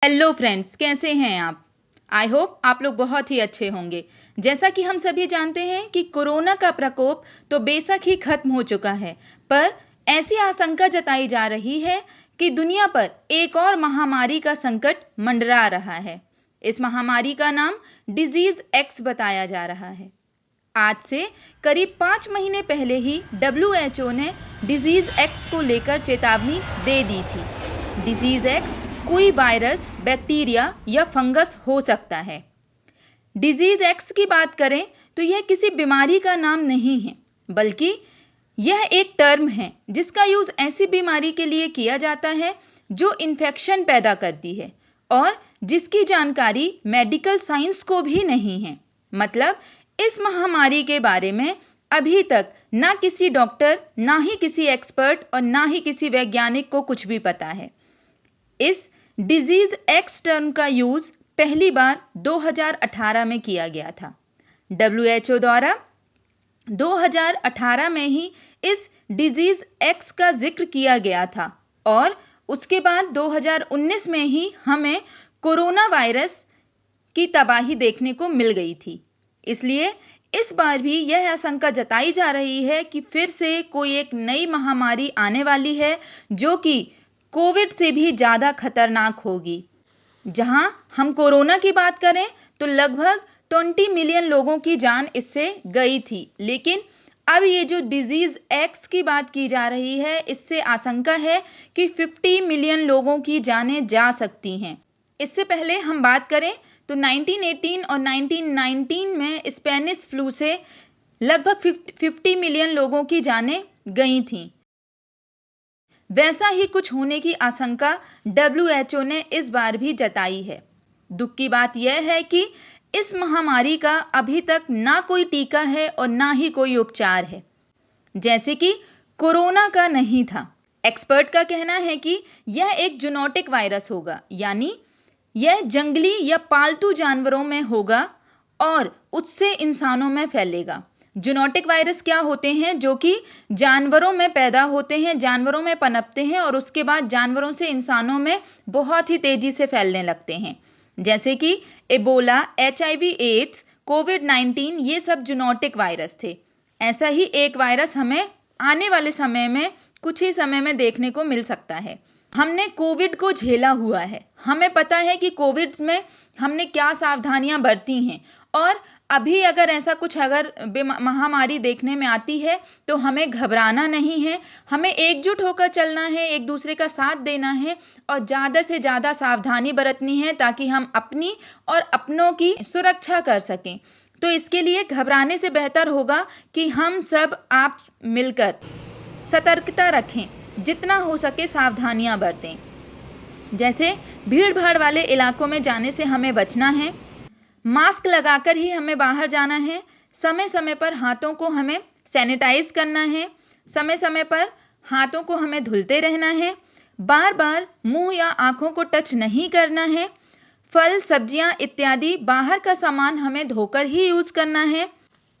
Hello friends, कैसे हैं आप? आई होप आप लोग बहुत ही अच्छे होंगे। जैसा कि हम सभी जानते हैं कि कोरोना का प्रकोप तो बेशक ही खत्म हो चुका है, पर ऐसी आशंका जताई जा रही है कि दुनिया पर एक और महामारी का संकट मंडरा रहा है। इस महामारी का नाम डिजीज एक्स बताया जा रहा है। आज से करीब 5 महीने पहले ही WHO ने डिजीज एक्स को लेकर चेतावनी दे दी थी। डिजीज एक्स कोई वायरस, बैक्टीरिया या फंगस हो सकता है। डिजीज एक्स की बात करें तो यह किसी बीमारी का नाम नहीं है, बल्कि यह एक टर्म है जिसका यूज ऐसी बीमारी के लिए किया जाता है जो इन्फेक्शन पैदा करती है और जिसकी जानकारी मेडिकल साइंस को भी नहीं है। मतलब इस महामारी के बारे में अभी तक ना किसी डॉक्टर, ना ही किसी एक्सपर्ट और ना ही किसी वैज्ञानिक को कुछ भी पता है। इस डिजीज एक्स टर्म का यूज पहली बार 2018 में किया गया था। WHO द्वारा 2018 में ही इस डिजीज एक्स का जिक्र किया गया था और उसके बाद 2019 में ही हमें कोरोना वायरस की तबाही देखने को मिल गई थी। इसलिए इस बार भी यह आशंका जताई जा रही है कि फिर से कोई एक नई महामारी आने वाली है जो कि कोविड से भी ज़्यादा खतरनाक होगी। जहां हम कोरोना की बात करें तो लगभग 20 मिलियन लोगों की जान इससे गई थी, लेकिन अब ये जो डिजीज एक्स की बात की जा रही है, इससे आशंका है कि 50 मिलियन लोगों की जानें जा सकती हैं। इससे पहले हम बात करें तो 1918 और 1919 में स्पेनिश फ्लू से लगभग 50 मिलियन लोगों की जानें गई थीं। वैसा ही कुछ होने की आशंका WHO ने इस बार भी जताई है। दुख की बात यह है कि इस महामारी का अभी तक ना कोई टीका है और ना ही कोई उपचार है, जैसे कि कोरोना का नहीं था। एक्सपर्ट का कहना है कि यह एक जूनोटिक वायरस होगा, यानी यह जंगली या पालतू जानवरों में होगा और उससे इंसानों में फैलेगा। जूनोटिक वायरस क्या होते हैं? जो कि जानवरों में पैदा होते हैं, जानवरों में पनपते हैं और उसके बाद जानवरों से इंसानों में बहुत ही तेजी से फैलने लगते हैं, जैसे कि एबोला, HIV एड्स, कोविड-19, ये सब जूनोटिक वायरस थे। ऐसा ही एक वायरस हमें आने वाले समय में कुछ ही समय में देखने को मिल सकता है। हमने कोविड को झेला हुआ है, हमें पता है कि कोविड में हमने क्या सावधानियां बरती हैं और अभी अगर ऐसा कुछ महामारी देखने में आती है तो हमें घबराना नहीं है, हमें एकजुट होकर चलना है, एक दूसरे का साथ देना है और ज़्यादा से ज़्यादा सावधानी बरतनी है ताकि हम अपनी और अपनों की सुरक्षा कर सकें। तो इसके लिए घबराने से बेहतर होगा कि हम सब आप मिलकर सतर्कता रखें, जितना हो सके सावधानियां बरतें। जैसे भीड़ भाड़ वाले इलाकों में जाने से हमें बचना है, मास्क लगाकर ही हमें बाहर जाना है, समय समय पर हाथों को हमें सैनिटाइज करना है, समय समय पर हाथों को हमें धुलते रहना है, बार बार मुंह या आँखों को टच नहीं करना है, फल, सब्जियां इत्यादि बाहर का सामान हमें धोकर ही यूज़ करना है,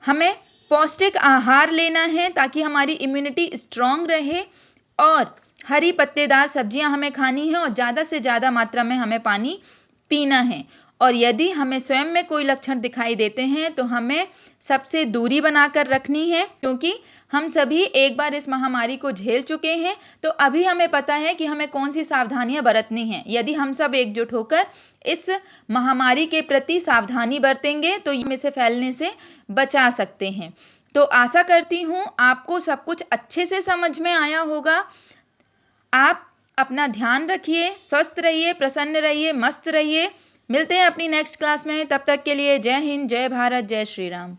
हमें पौष्टिक आहार लेना है ताकि हमारी इम्यूनिटी स्ट्रांग रहे और हरी पत्तेदार सब्जियां हमें खानी है और ज़्यादा से ज़्यादा मात्रा में हमें पानी पीना है। और यदि हमें स्वयं में कोई लक्षण दिखाई देते हैं तो हमें सबसे दूरी बनाकर रखनी है, क्योंकि हम सभी एक बार इस महामारी को झेल चुके हैं। तो अभी हमें पता है कि हमें कौन सी सावधानियां बरतनी हैं। यदि हम सब एकजुट होकर इस महामारी के प्रति सावधानी बरतेंगे तो हम इसे फैलने से बचा सकते हैं। तो आशा करती हूँ आपको सब कुछ अच्छे से समझ में आया होगा। आप अपना ध्यान रखिए, स्वस्थ रहिए, प्रसन्न रहिए, मस्त रहिए। मिलते हैं अपनी नेक्स्ट क्लास में, तब तक के लिए जय हिंद, जय भारत, जय श्री राम।